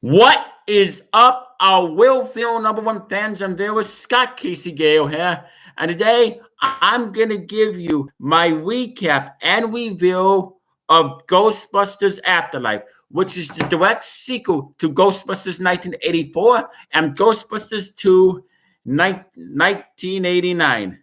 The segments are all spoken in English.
What is up, our Will Feel number one fans and viewers? Scott Casey Gale here, and today I'm gonna give you my recap and review of Ghostbusters Afterlife, which is the direct sequel to Ghostbusters 1984 and Ghostbusters 2 1989.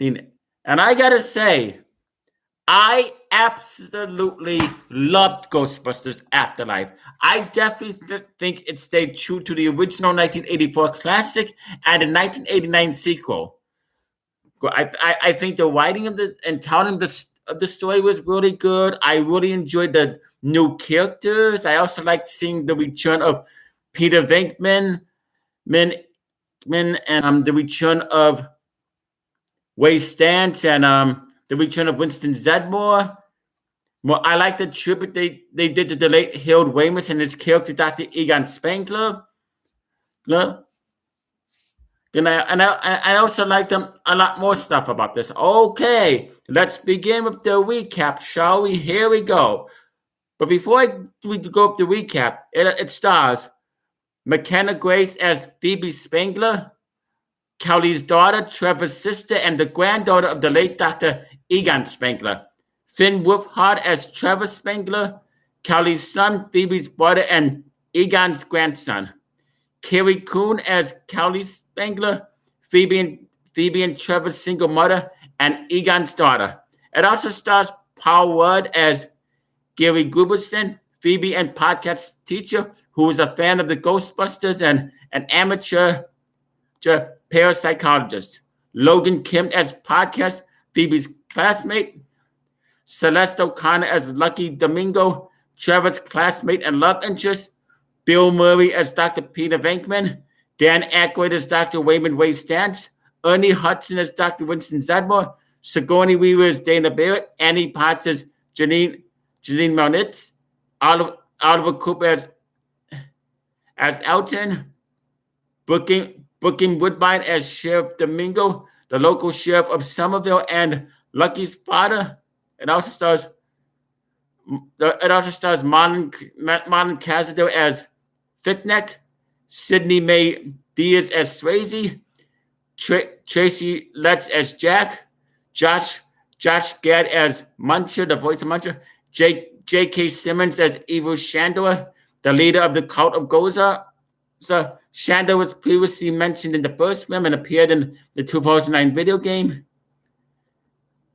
And I gotta say, I absolutely loved Ghostbusters Afterlife. I definitely think it stayed true to the original 1984 classic and the 1989 sequel. I think the writing of the and telling of the story was really good. I really enjoyed the new characters. I also liked seeing the return of Peter Venkman, and the return of Way Stantz and the return of Winston Zedmore. Well, I like the tribute they did to the late Harold Ramis and his character, Dr. Egon Spengler. And I also like them a lot more stuff about this. Okay, let's begin with the recap, shall we? Here we go. But before we go up the recap, it stars Mckenna Grace as Phoebe Spengler, Kelly's daughter, Trevor's sister, and the granddaughter of the late Dr. Egon Spengler. Finn Wolfhard as Trevor Spengler, Kelly's son, Phoebe's brother, and Egon's grandson. Carrie Coon as Kelly Spengler, Phoebe and Trevor's single mother, and Egon's daughter. It also stars Paul Rudd as Gary Gruberson, Phoebe and podcast teacher, who is a fan of the Ghostbusters and an amateur parapsychologist. Logan Kim as podcast Phoebe's classmate. Celeste O'Connor as Lucky Domingo, Trevor's classmate and love interest. Bill Murray as Dr. Peter Venkman. Dan Aykroyd as Dr. Raymond Way Stantz. Ernie Hudson as Dr. Winston Zedmore. Sigourney Weaver as Dana Barrett. Annie Potts as Janine Melnitz. Oliver Cooper as Elton. Booking Woodbine as Sheriff Domingo, the local sheriff of Somerville, and Lucky's father. It also stars Marlon Cazador as Fitneck, Sydney Mae Diaz as Swayze, Tracy Letts as Jack, Josh Gad as Muncher, the voice of Muncher, J.K. Simmons as Evil Shandor, the leader of the cult of Gozer. So Shandor was previously mentioned in the first film and appeared in the 2009 video game.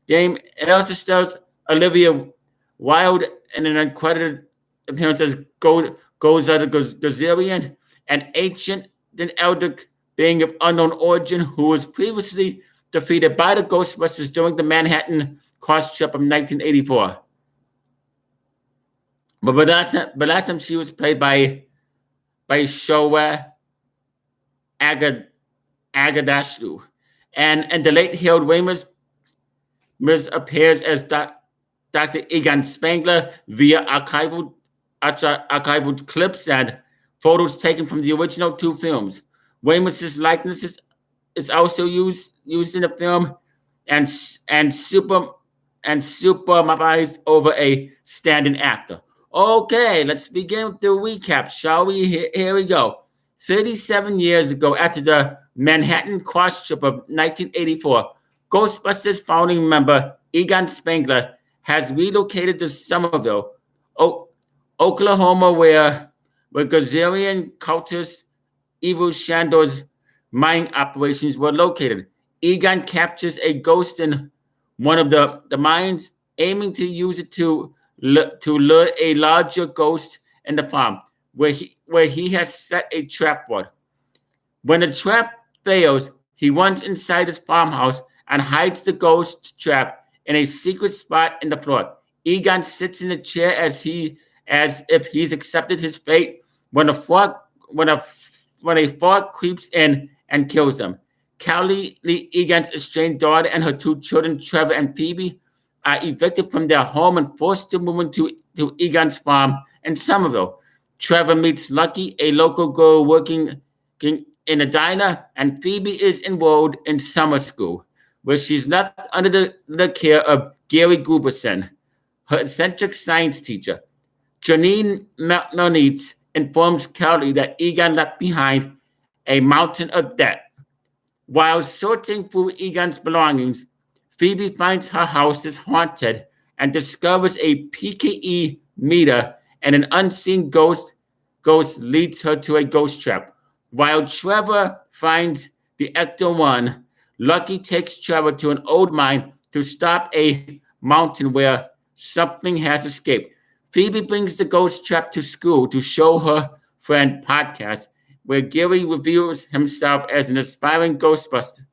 It also stars Olivia Wilde in an uncredited appearance as Gozer the Gozerian, an ancient and elder being of unknown origin who was previously defeated by the Ghostbusters during the Manhattan cross trip of 1984. But last time she was played by Showa Agadashlu. And the late Harold Ramis appears as Dr. Egon Spengler via archival clips and photos taken from the original two films. Ramis' likeness is also used in the film and superimposed over a standing actor. Okay, let's begin with the recap, shall we? Here we go. 37 years ago, after the Manhattan cross trip of 1984, Ghostbusters founding member Egon Spengler has relocated to Somerville, Oklahoma, where Gozerian cultist Evil Shandor's mining operations were located. Egon captures a ghost in one of the mines, aiming to use it to lure a larger ghost in the farm, where he has set a trap for it. When the trap fails, he runs inside his farmhouse and hides the ghost trap in a secret spot in the floor. Egon sits in a chair as if he's accepted his fate when a frog creeps in and kills him. Kelly, Egon's estranged daughter, and her two children, Trevor and Phoebe, are evicted from their home and forced to move into Egon's farm in Somerville. Trevor meets Lucky, a local girl working in a diner, and Phoebe is enrolled in summer school, where she's left under the care of Gary Gruberson, her eccentric science teacher. Janine Melnitz informs Kelly that Egon left behind a mountain of debt. While sorting through Egon's belongings, Phoebe finds her house is haunted and discovers a PKE meter and an unseen ghost leads her to a ghost trap. While Trevor finds the Ecto-1, Lucky takes Trevor to an old mine to stop a mountain where something has escaped. Phoebe brings the ghost trap to school to show her friend Podcast, where Gary reveals himself as an aspiring Ghostbuster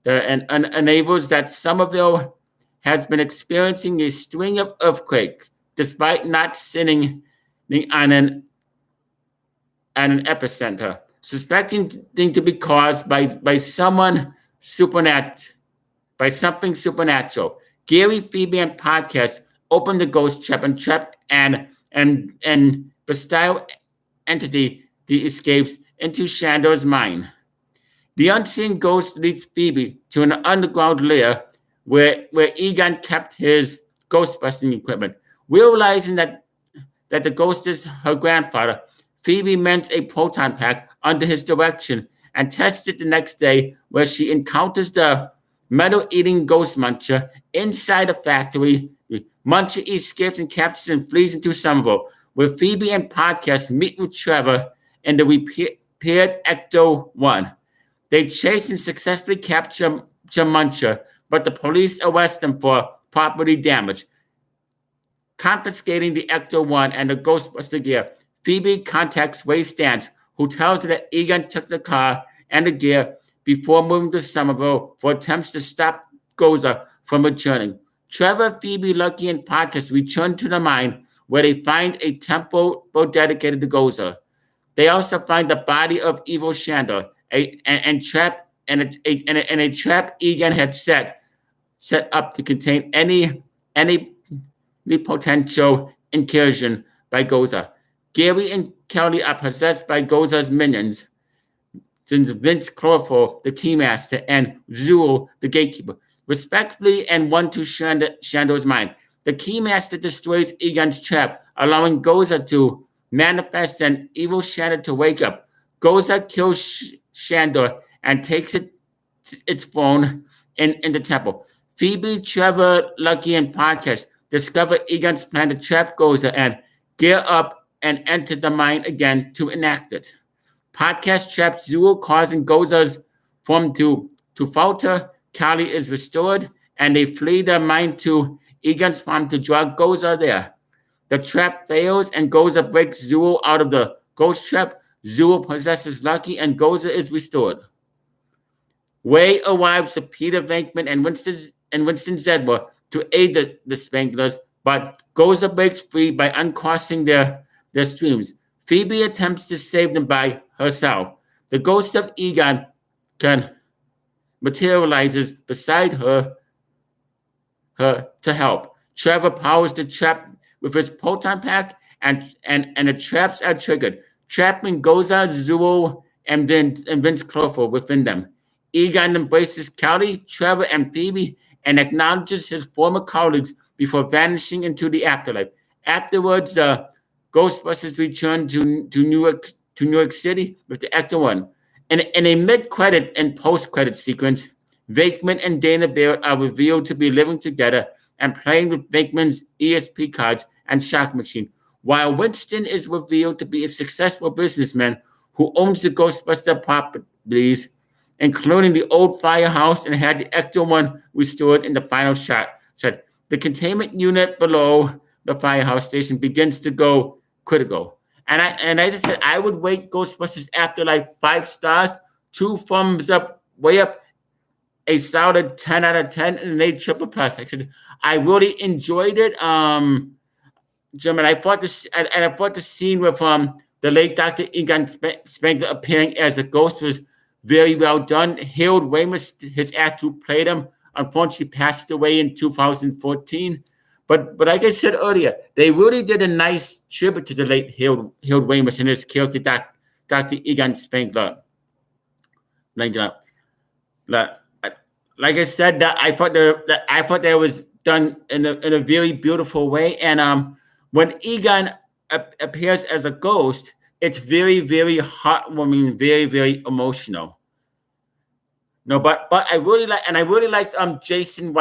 and enables that Somerville has been experiencing a string of earthquakes despite not sitting on an epicenter, suspecting to be caused by something supernatural. Gary, Phoebe, and Podcast open the ghost trap and Bastille entity the escapes into Shandor's mind. The unseen ghost leads Phoebe to an underground lair where Egon kept his ghostbusting equipment. Realizing that the ghost is her grandfather, Phoebe mends a proton pack under his direction and tests it the next day, where she encounters the metal-eating ghost Muncher inside a factory. Muncher escapes and captures and flees into Somerville, where Phoebe and Podcast meet with Trevor and the repaired Ecto-1. They chase and successfully capture Muncher, but the police arrest them for property damage. Confiscating the Ecto-1 and the Ghostbuster gear, Phoebe contacts Ray Stantz, who tells her that Egon took the car and the gear before moving to Somerville for attempts to stop Gozer from returning. Trevor, Phoebe, Lucky, and Podcast return to the mine, where they find a temple dedicated to Gozer. They also find the body of evil Shandor, a trap Egon had set up to contain any potential incursion by Gozer. Gary and Kelly are possessed by Gozer's minions, since Vince Chloroform, the Keymaster, and Zool, the Gatekeeper, respectively, and one to Shandor's mind. The Keymaster destroys Egon's trap, allowing Gozer to manifest and evil Shandor to wake up. Gozer kills Shandor and takes its phone in the temple. Phoebe, Trevor, Lucky, and Podcast discover Egon's plan to trap Gozer and gear up and enter the mine again to enact it. Podcast traps Zool, causing Gozer's form to falter. Callie is restored, and they flee the mine to Egon's farm to drag Gozer there. The trap fails, and Gozer breaks Zool out of the ghost trap. Zool possesses Lucky, and Gozer is restored. Ray arrives to Peter Venkman and Winston Zedler to aid the Spanglers, but Gozer breaks free by uncrossing their streams. Phoebe attempts to save them by herself. The ghost of Egon materializes beside her to help. Trevor powers the trap with his proton pack, and the traps are triggered, trapping Gozer, Zool, and Vince Clorford within them. Egon embraces Kelly, Trevor, and Phoebe and acknowledges his former colleagues before vanishing into the afterlife. Afterwards, the Ghostbusters return to New York City with the Ecto-1. In a mid-credit and post-credit sequence, Venkman and Dana Barrett are revealed to be living together and playing with Venkman's ESP cards and shock machine, while Winston is revealed to be a successful businessman who owns the Ghostbuster properties, including the old firehouse, and had the Ecto-1 restored in the final shot. The containment unit below the firehouse station begins to go critical. And as I said, I would rate Ghostbusters Afterlife 5 stars, 2 thumbs up, way up, a solid 10 out of 10, and an 8 triple plus. I really enjoyed it. Jim, and I thought the scene with the late Dr. Egon Spengler appearing as a ghost was very well done. Harold Ramis, his actor who played him, unfortunately passed away in 2014. But like I said earlier, they really did a nice tribute to the late Harold Ramis and his character, Dr. Egon Spengler. Like I said, I thought that was done in a very beautiful way. And when Egon appears as a ghost, it's very, very heartwarming, very, very emotional. No, but I really liked Jason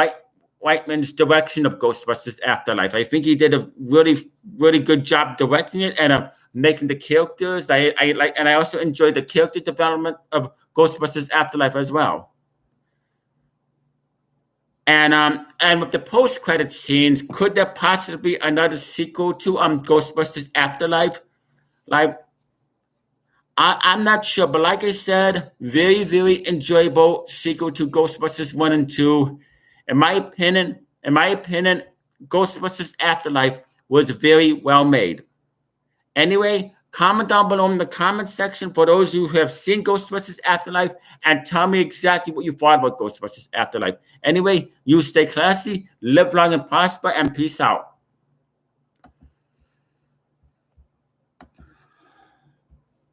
Whiteman's direction of Ghostbusters Afterlife. I think he did a really, really good job directing it and making the characters. I like, and I also enjoyed the character development of Ghostbusters Afterlife as well. And with the post credit scenes, could there possibly be another sequel to Ghostbusters Afterlife? Like, I'm not sure, but like I said, very, very enjoyable sequel to Ghostbusters 1 and 2. In my opinion, Ghostbusters Afterlife was very well made. Anyway, comment down below in the comment section for those who have seen Ghostbusters Afterlife and tell me exactly what you thought about Ghostbusters Afterlife. Anyway, you stay classy, live long and prosper, and peace out.